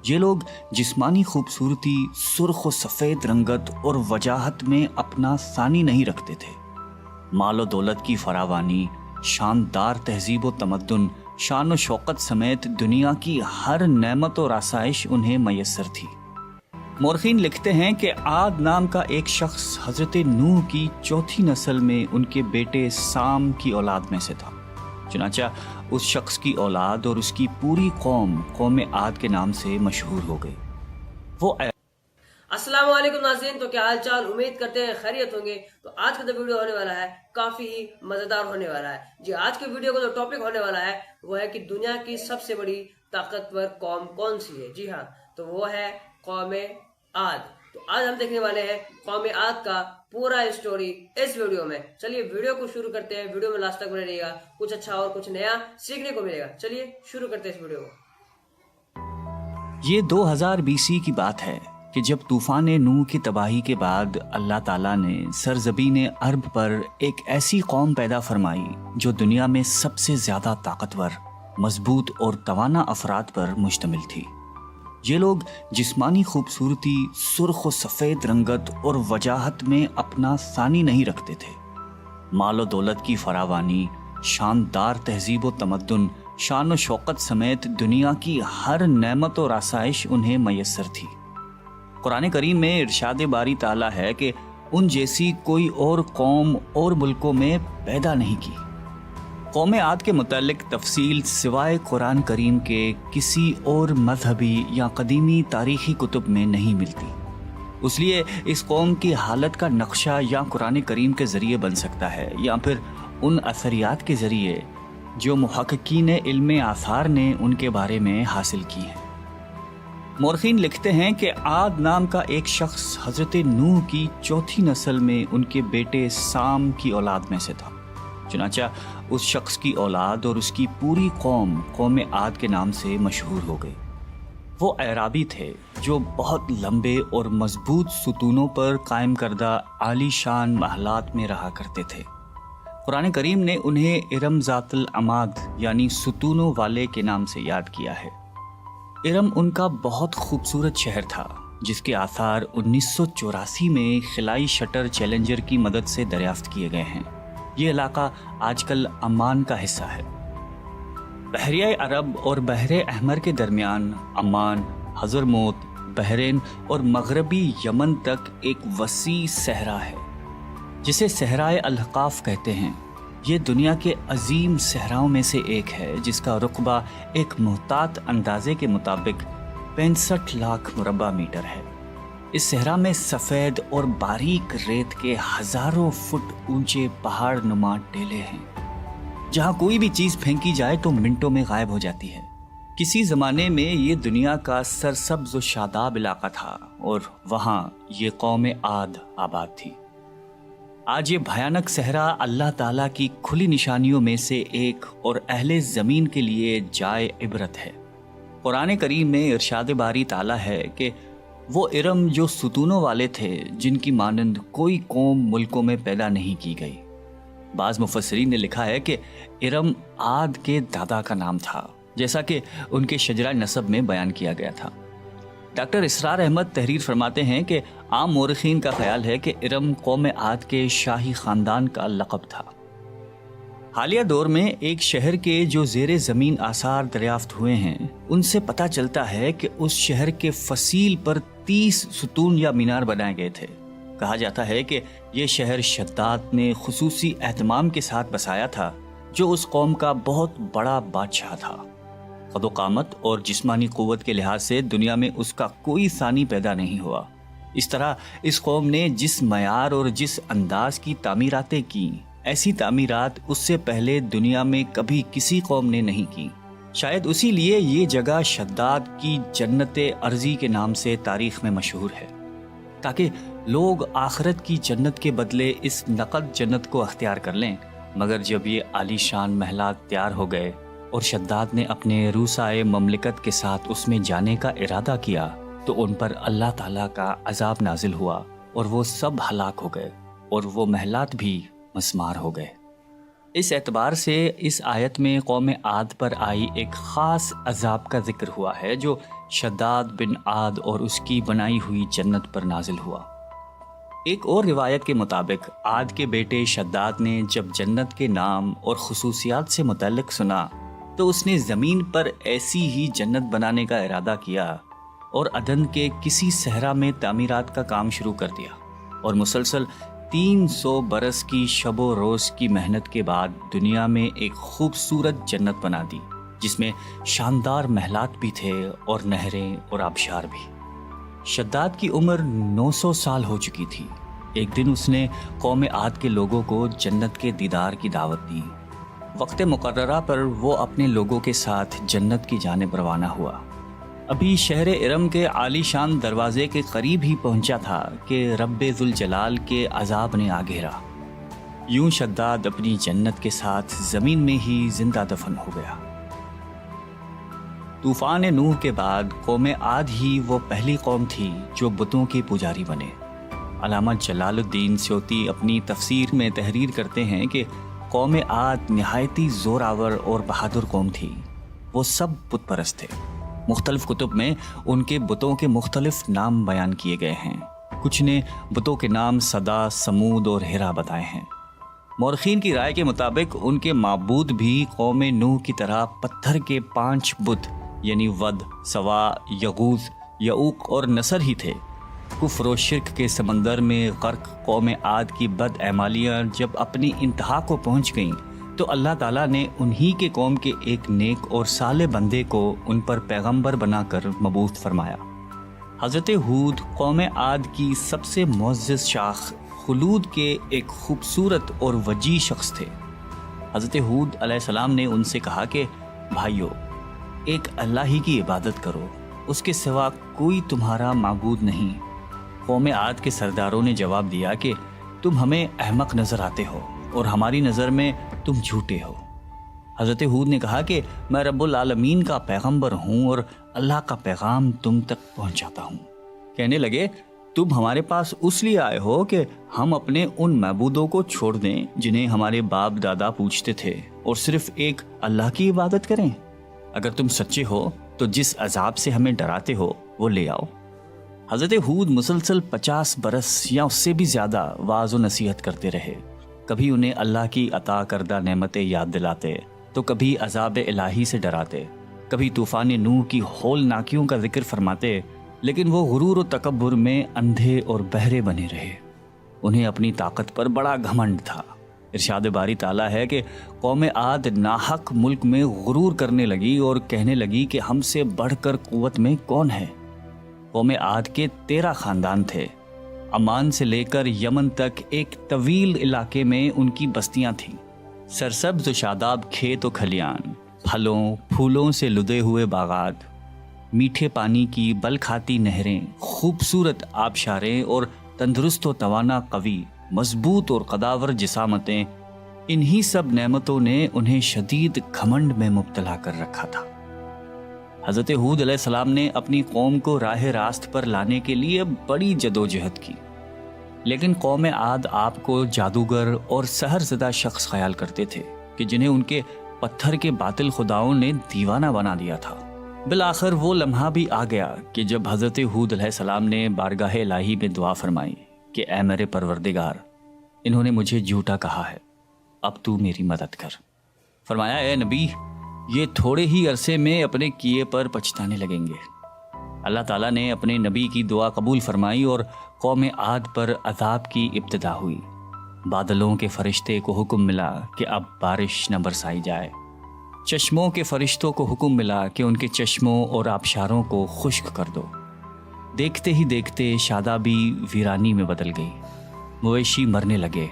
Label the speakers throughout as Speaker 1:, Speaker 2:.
Speaker 1: یہ لوگ جسمانی خوبصورتی، سرخ و سفید رنگت اور وجاہت میں اپنا ثانی نہیں رکھتے تھے۔ مال و دولت کی فراوانی، شاندار تہذیب و تمدن، شان و شوکت سمیت دنیا کی ہر نعمت اور آسائش انہیں میسر تھی۔ مورخین لکھتے ہیں کہ عاد نام کا ایک شخص حضرت نوح کی چوتھی نسل میں ان کے بیٹے سام کی اولاد میں سے تھا۔ چنانچہ اس شخص کی اولاد اور اس کی پوری قوم عاد کے نام سے مشہور ہو گئی۔ وہ
Speaker 2: السلام علیکم ناظرین، تو کیا حال چال؟ امید کرتے ہیں خیریت ہوں گے۔ تو آج کا جو ویڈیو ہونے والا ہے کافی ہی مزیدار ہونے والا ہے جی۔ آج کے ویڈیو کا جو ٹاپک ہونے والا ہے وہ ہے کہ دنیا کی سب سے بڑی طاقتور قوم کون سی ہے؟ جی ہاں، تو وہ ہے قوم عاد۔ تو آج ہم دیکھنے والے ہیں قوم عاد کا پورا اسٹوری اس ویڈیو میں۔ چلیے ویڈیو کو شروع کرتے ہیں، ویڈیو میں لاسٹ تک بنے رہیے گا، کچھ اچھا اور کچھ نیا سیکھنے کو ملے گا۔ چلیے شروع کرتے ہیں اس ویڈیو کو۔
Speaker 1: یہ 2000 BC کی بات ہے کہ جب طوفان نوح کی تباہی کے بعد اللہ تعالیٰ نے سرزمین عرب پر ایک ایسی قوم پیدا فرمائی جو دنیا میں سب سے زیادہ طاقتور، مضبوط اور توانا افراد پر مشتمل تھی۔ یہ لوگ جسمانی خوبصورتی، سرخ و سفید رنگت اور وجاہت میں اپنا ثانی نہیں رکھتے تھے۔ مال و دولت کی فراوانی، شاندار تہذیب و تمدن، شان و شوکت سمیت دنیا کی ہر نعمت اور آسائش انہیں میسر تھی۔ قرآن کریم میں ارشاد باری تعالیٰ ہے کہ ان جیسی کوئی اور قوم اور ملکوں میں پیدا نہیں کی۔ قوم عاد کے متعلق تفصیل سوائے قرآن کریم کے کسی اور مذہبی یا قدیمی تاریخی کتب میں نہیں ملتی۔ اس لیے اس قوم کی حالت کا نقشہ یا قرآن کریم کے ذریعے بن سکتا ہے یا پھر ان اثریات کے ذریعے جو محققین علم آثار نے ان کے بارے میں حاصل کی ہیں۔ مورخین لکھتے ہیں کہ عاد نام کا ایک شخص حضرت نوح کی چوتھی نسل میں ان کے بیٹے سام کی اولاد میں سے تھا۔ چنانچہ اس شخص کی اولاد اور اس کی پوری قوم عاد کے نام سے مشہور ہو گئی۔ وہ اعرابی تھے جو بہت لمبے اور مضبوط ستونوں پر قائم کردہ عالی شان محلات میں رہا کرتے تھے۔ قرآن کریم نے انہیں ارم ذات العماد یعنی ستونوں والے کے نام سے یاد کیا ہے۔ ارم ان کا بہت خوبصورت شہر تھا جس کے آثار 1984 میں خلائی شٹر چیلنجر کی مدد سے دریافت کیے گئے ہیں۔ یہ علاقہ آج کل عمان کا حصہ ہے۔ بحریہ عرب اور بحر احمر کے درمیان عمان، حضرموت، بحرین اور مغربی یمن تک ایک وسیع صحرا ہے جسے صحرائے الاحقاف کہتے ہیں۔ یہ دنیا کے عظیم صحراؤں میں سے ایک ہے جس کا رقبہ ایک محتاط اندازے کے مطابق 65 لاکھ مربع میٹر ہے۔ اس صحرا میں سفید اور باریک ریت کے ہزاروں فٹ اونچے پہاڑ نما ٹیلے ہیں جہاں کوئی بھی چیز پھینکی جائے تو منٹوں میں غائب ہو جاتی ہے۔ کسی زمانے میں یہ دنیا کا سرسبز و شاداب علاقہ تھا اور وہاں یہ قوم عاد آباد تھی۔ آج یہ بھیانک صحرا اللہ تعالیٰ کی کھلی نشانیوں میں سے ایک اور اہل زمین کے لیے جائے عبرت ہے۔ قرآن کریم میں ارشاد باری تعالیٰ ہے کہ وہ ارم جو ستونوں والے تھے جن کی مانند کوئی قوم ملکوں میں پیدا نہیں کی گئی۔ بعض مفسرین نے لکھا ہے کہ ارم عاد کے دادا کا نام تھا جیسا کہ ان کے شجرہ نسب میں بیان کیا گیا تھا۔ ڈاکٹر اسرار احمد تحریر فرماتے ہیں کہ عام مورخین کا خیال ہے کہ ارم قوم عاد کے شاہی خاندان کا لقب تھا۔ حالیہ دور میں ایک شہر کے جو زیر زمین آثار دریافت ہوئے ہیں ان سے پتہ چلتا ہے کہ اس شہر کے فصیل پر 30 ستون یا مینار بنائے گئے تھے۔ کہا جاتا ہے کہ یہ شہر شداد نے خصوصی اہتمام کے ساتھ بسایا تھا جو اس قوم کا بہت بڑا بادشاہ تھا۔ قد و قامت اور جسمانی قوت کے لحاظ سے دنیا میں اس کا کوئی ثانی پیدا نہیں ہوا۔ اس طرح اس قوم نے جس معیار اور جس انداز کی تعمیراتیں کی، ایسی تعمیرات اس سے پہلے دنیا میں کبھی کسی قوم نے نہیں کی۔ شاید اسی لیے یہ جگہ شداد کی جنت ارضی کے نام سے تاریخ میں مشہور ہے، تاکہ لوگ آخرت کی جنت کے بدلے اس نقد جنت کو اختیار کر لیں۔ مگر جب یہ عالی شان محلات تیار ہو گئے اور شداد نے اپنے روسائے مملکت کے ساتھ اس میں جانے کا ارادہ کیا تو ان پر اللہ تعالیٰ کا عذاب نازل ہوا اور وہ سب ہلاک ہو گئے اور وہ محلات بھی مسمار ہو گئے۔ اس اعتبار سے اس آیت میں قوم عاد پر آئی ایک خاص عذاب کا ذکر ہوا ہے جو شداد بن عاد اور اس کی بنائی ہوئی جنت پر نازل ہوا۔ ایک اور روایت کے مطابق عاد کے بیٹے شداد نے جب جنت کے نام اور خصوصیات سے متعلق سنا تو اس نے زمین پر ایسی ہی جنت بنانے کا ارادہ کیا اور عدن کے کسی صحرا میں تعمیرات کا کام شروع کر دیا، اور مسلسل 300 برس کی شب و روز کی محنت کے بعد دنیا میں ایک خوبصورت جنت بنا دی، جس میں شاندار محلات بھی تھے اور نہریں اور آبشار بھی۔ شداد کی عمر 900 سال ہو چکی تھی۔ ایک دن اس نے قوم عاد کے لوگوں کو جنت کے دیدار کی دعوت دی۔ وقت مقررہ پر وہ اپنے لوگوں کے ساتھ جنت کی جانب روانہ ہوا۔ ابھی شہر ارم کے عالی شان دروازے کے قریب ہی پہنچا تھا کہ رب ذوالجلال کے عذاب نے آ گھیرا۔ یوں شداد اپنی جنت کے ساتھ زمین میں ہی زندہ دفن ہو گیا۔ طوفان نوح کے بعد قوم عاد ہی وہ پہلی قوم تھی جو بتوں کے پجاری بنے۔ علامہ جلال الدین سیوطی اپنی تفسیر میں تحریر کرتے ہیں کہ قوم عاد نہایتی زور آور اور بہادر قوم تھی۔ وہ سب بت پرست تھے۔ مختلف کتب میں ان کے بتوں کے مختلف نام بیان کیے گئے ہیں۔ کچھ نے بتوں کے نام صدا، سمود اور ہرا بتائے ہیں۔ مورخین کی رائے کے مطابق ان کے معبود بھی قوم نوح کی طرح پتھر کے 5 بت یعنی ود، سوا، یغوث، یعوق اور نصر ہی تھے۔ کفر و شرک کے سمندر میں غرق قوم عاد کی بد اعمالیاں جب اپنی انتہا کو پہنچ گئیں تو اللہ تعالیٰ نے انہی کے قوم کے ایک نیک اور صالح بندے کو ان پر پیغمبر بنا کر مبعوث فرمایا۔ حضرت ہود قوم عاد کی سب سے معزز شاخ خلود کے ایک خوبصورت اور وجیح شخص تھے۔ حضرت ہود علیہ السلام نے ان سے کہا کہ بھائیو، ایک اللہ ہی کی عبادت کرو، اس کے سوا کوئی تمہارا معبود نہیں۔ قوم عاد کے سرداروں نے جواب دیا کہ تم ہمیں احمق نظر آتے ہو اور ہماری نظر میں تم جھوٹے ہو۔ حضرت ہود نے کہا کہ میں رب العالمین کا پیغمبر ہوں اور اللہ کا پیغام تم تک پہنچاتا ہوں۔ کہنے لگے تم ہمارے پاس اس لیے آئے ہو کہ ہم اپنے ان معبودوں کو چھوڑ دیں جنہیں ہمارے باپ دادا پوجتے تھے اور صرف ایک اللہ کی عبادت کریں؟ اگر تم سچے ہو تو جس عذاب سے ہمیں ڈراتے ہو وہ لے آؤ۔ حضرت ہود مسلسل 50 برس یا اس سے بھی زیادہ واعظ و نصیحت کرتے رہے۔ کبھی انہیں اللہ کی عطا کردہ نعمتیں یاد دلاتے تو کبھی عذاب الہی سے ڈراتے، کبھی طوفان نوح کی ہولناکیوں کا ذکر فرماتے، لیکن وہ غرور و تکبر میں اندھے اور بہرے بنے رہے۔ انہیں اپنی طاقت پر بڑا گھمنڈ تھا۔ ارشاد باری تعالیٰ ہے کہ قوم عاد ناحق ملک میں غرور کرنے لگی اور کہنے لگی کہ ہم سے بڑھ کر قوت میں کون ہے۔ قوم عاد کے 13 خاندان تھے۔ عمان سے لے کر یمن تک ایک طویل علاقے میں ان کی بستیاں تھیں۔ سرسبز و شاداب کھیت و کھلیان، پھلوں پھولوں سے لدے ہوئے باغات، میٹھے پانی کی بل کھاتی نہریں، خوبصورت آبشاریں اور تندرست و توانا قوی، مضبوط اور قداور جسامتیں، انہی سب نعمتوں نے انہیں شدید گھمنڈ میں مبتلا کر رکھا تھا۔ حضرت ہود علیہ السلام نے اپنی قوم کو راہ راست پر لانے کے لیے بڑی جدوجہد کی، لیکن قوم عاد آپ کو جادوگر اور سحر زدہ شخص خیال کرتے تھے کہ جنہیں ان کے پتھر کے باطل خداؤں نے دیوانہ بنا دیا تھا۔ بالآخر وہ لمحہ بھی آ گیا کہ جب حضرت ہود علیہ السلام نے بارگاہ الہی میں دعا فرمائی کہ اے میرے پروردگار، انہوں نے مجھے جھوٹا کہا ہے، اب تو میری مدد کر۔ فرمایا اے نبی، یہ تھوڑے ہی عرصے میں اپنے کیے پر پچھتانے لگیں گے۔ اللہ تعالیٰ نے اپنے نبی کی دعا قبول فرمائی اور قوم عاد پر عذاب کی ابتدا ہوئی۔ بادلوں کے فرشتے کو حکم ملا کہ اب بارش نہ برسائی جائے۔ چشموں کے فرشتوں کو حکم ملا کہ ان کے چشموں اور آبشاروں کو خشک کر دو۔ دیکھتے ہی دیکھتے شادابی ویرانی میں بدل گئی، مویشی مرنے لگے،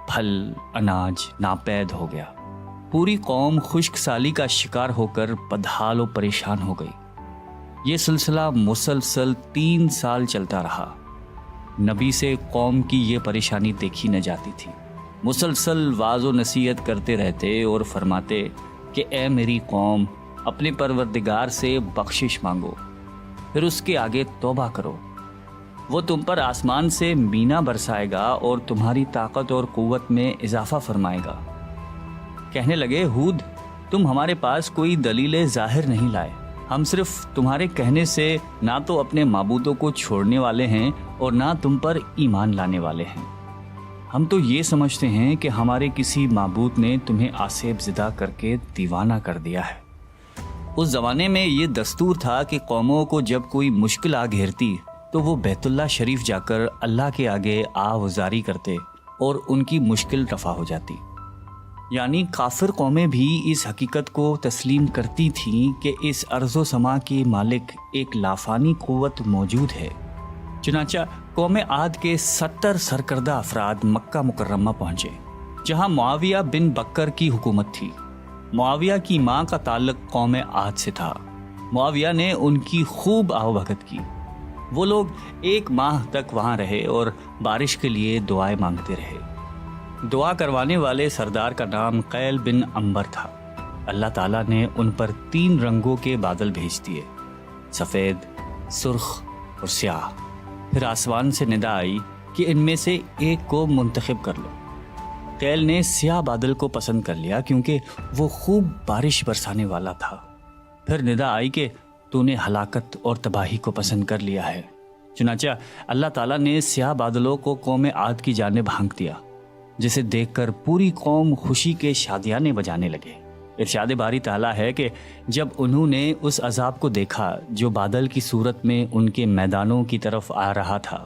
Speaker 1: پھل اناج ناپید ہو گیا۔ پوری قوم خشک سالی کا شکار ہو کر بدحال و پریشان ہو گئی۔ یہ سلسلہ مسلسل 3 سال چلتا رہا۔ نبی سے قوم کی یہ پریشانی دیکھی نہ جاتی تھی۔ مسلسل واعظ و نصیحت کرتے رہتے اور فرماتے کہ اے میری قوم، اپنے پروردگار سے بخشش مانگو، پھر اس کے آگے توبہ کرو، وہ تم پر آسمان سے مینا برسائے گا اور تمہاری طاقت اور قوت میں اضافہ فرمائے گا۔ کہنے لگے ہود، تم ہمارے پاس کوئی دلیل ظاہر نہیں لائے، ہم صرف تمہارے کہنے سے نہ تو اپنے معبودوں کو چھوڑنے والے ہیں اور نہ تم پر ایمان لانے والے ہیں۔ ہم تو یہ سمجھتے ہیں کہ ہمارے کسی معبود نے تمہیں آسیب زدہ کر کے دیوانہ کر دیا ہے۔ اس زمانے میں یہ دستور تھا کہ قوموں کو جب کوئی مشکل آ گھیرتی تو وہ بیت اللہ شریف جا کر اللہ کے آگے آوازاری کرتے اور ان کی مشکل رفع ہو جاتی۔ یعنی کافر قومیں بھی اس حقیقت کو تسلیم کرتی تھیں کہ اس ارض و سما کے مالک ایک لافانی قوت موجود ہے۔ چنانچہ قوم عاد کے 70 سرکردہ افراد مکہ مکرمہ پہنچے، جہاں معاویہ بن بکر کی حکومت تھی۔ معاویہ کی ماں کا تعلق قوم عاد سے تھا۔ معاویہ نے ان کی خوب آؤبھگت کی۔ وہ لوگ 1 ماہ تک وہاں رہے اور بارش کے لیے دعائیں مانگتے رہے۔ دعا کروانے والے سردار کا نام قیل بن عنبر تھا۔ اللہ تعالیٰ نے ان پر 3 رنگوں کے بادل بھیج دیے، سفید، سرخ اور سیاہ۔ پھر آسمان سے ندا آئی کہ ان میں سے ایک کو منتخب کر لو۔ قیل نے سیاہ بادل کو پسند کر لیا کیونکہ وہ خوب بارش برسانے والا تھا۔ پھر ندا آئی کہ تو نے ہلاکت اور تباہی کو پسند کر لیا ہے۔ چنانچہ اللہ تعالیٰ نے سیاہ بادلوں کو قوم عاد کی جانب ہانک دیا، جسے دیکھ کر پوری قوم خوشی کے شادیانے بجانے لگے۔ ارشاد باری تعالیٰ ہے کہ جب انہوں نے اس عذاب کو دیکھا جو بادل کی صورت میں ان کے میدانوں کی طرف آ رہا تھا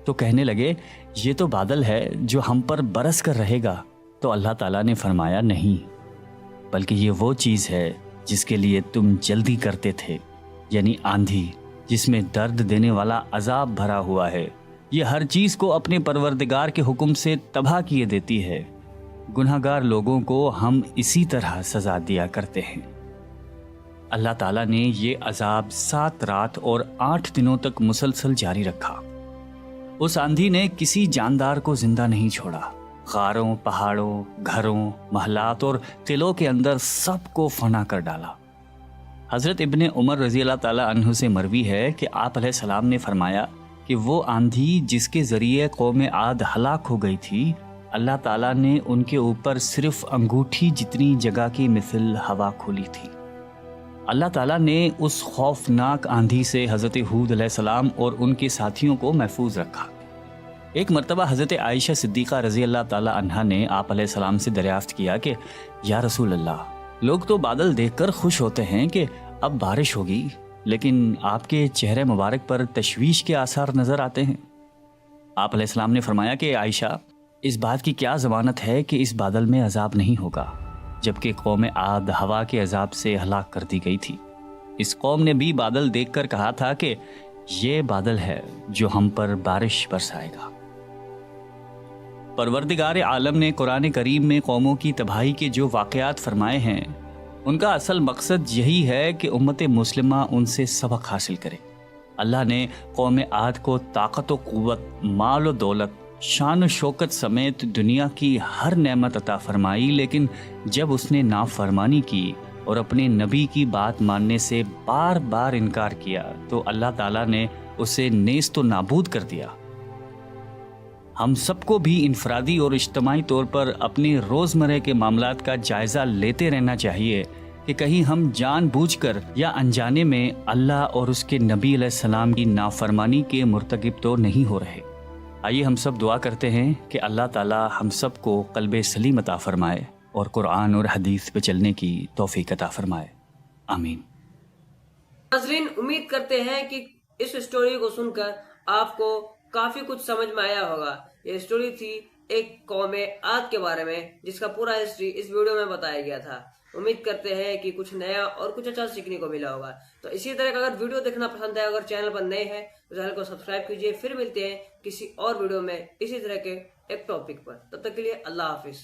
Speaker 1: تو کہنے لگے یہ تو بادل ہے جو ہم پر برس کر رہے گا۔ تو اللہ تعالیٰ نے فرمایا نہیں، بلکہ یہ وہ چیز ہے جس کے لیے تم جلدی کرتے تھے، یعنی آندھی جس میں درد دینے والا عذاب بھرا ہوا ہے۔ یہ ہر چیز کو اپنے پروردگار کے حکم سے تباہ کیے دیتی ہے۔ گناہگار لوگوں کو ہم اسی طرح سزا دیا کرتے ہیں۔ اللہ تعالیٰ نے یہ عذاب 7 رات اور 8 دنوں تک مسلسل جاری رکھا۔ اس آندھی نے کسی جاندار کو زندہ نہیں چھوڑا۔ غاروں، پہاڑوں، گھروں، محلات اور قلعوں کے اندر سب کو فنا کر ڈالا۔ حضرت ابن عمر رضی اللہ تعالیٰ عنہ سے مروی ہے کہ آپ علیہ السلام نے فرمایا کہ وہ آندھی جس کے ذریعے قوم عاد ہلاک ہو گئی تھی، اللہ تعالیٰ نے ان کے اوپر صرف انگوٹھی جتنی جگہ کی مثل ہوا کھولی تھی۔ اللہ تعالیٰ نے اس خوفناک آندھی سے حضرت ہود علیہ السلام اور ان کے ساتھیوں کو محفوظ رکھا۔ ایک مرتبہ حضرت عائشہ صدیقہ رضی اللہ تعالیٰ عنہا نے آپ علیہ السلام سے دریافت کیا کہ یا رسول اللہ، لوگ تو بادل دیکھ کر خوش ہوتے ہیں کہ اب بارش ہوگی، لیکن آپ کے چہرے مبارک پر تشویش کے آثار نظر آتے ہیں۔ آپ علیہ السلام نے فرمایا کہ عائشہ، اس بات کی کیا ضمانت ہے کہ اس بادل میں عذاب نہیں ہوگا، جبکہ قوم عاد ہوا کے عذاب سے ہلاک کر دی گئی تھی۔ اس قوم نے بھی بادل دیکھ کر کہا تھا کہ یہ بادل ہے جو ہم پر بارش برسائے گا۔ پروردگار عالم نے قرآن کریم میں قوموں کی تباہی کے جو واقعات فرمائے ہیں، ان کا اصل مقصد یہی ہے کہ امت مسلمہ ان سے سبق حاصل کرے۔ اللہ نے قوم عاد کو طاقت و قوت، مال و دولت، شان و شوکت سمیت دنیا کی ہر نعمت عطا فرمائی، لیکن جب اس نے نافرمانی کی اور اپنے نبی کی بات ماننے سے بار بار انکار کیا تو اللہ تعالیٰ نے اسے نیست و نابود کر دیا۔ ہم سب کو بھی انفرادی اور اجتماعی طور پر اپنے روزمرہ کے معاملات کا جائزہ لیتے رہنا چاہیے کہ کہیں ہم جان بوجھ کر یا انجانے میں اللہ اور اس کے نبی علیہ السلام کی نافرمانی کے مرتکب تو نہیں ہو رہے۔ آئیے ہم سب دعا کرتے ہیں کہ اللہ تعالی ہم سب کو قلب سلیم عطا فرمائے اور قرآن اور حدیث پہ چلنے کی توفیق عطا فرمائے، آمین۔
Speaker 2: ناظرین، امید کرتے ہیں کہ اس اسٹوری کو سن کر آپ کو کافی کچھ سمجھ میں آیا ہوگا۔ یہ اسٹوری تھی ایک قوم عاد کے بارے میں جس کا پورا ہسٹری اس ویڈیو میں بتایا گیا تھا۔ امید کرتے ہیں کہ کچھ نیا اور کچھ اچھا سیکھنے کو ملا ہوگا۔ تو اسی طرح اگر ویڈیو دیکھنا پسند ہے، اگر چینل پر نئے ہیں تو چینل کو سبسکرائب کیجئے۔ پھر ملتے ہیں کسی اور ویڈیو میں اسی طرح کے ایک ٹاپک پر، تب تک کے لیے اللہ حافظ۔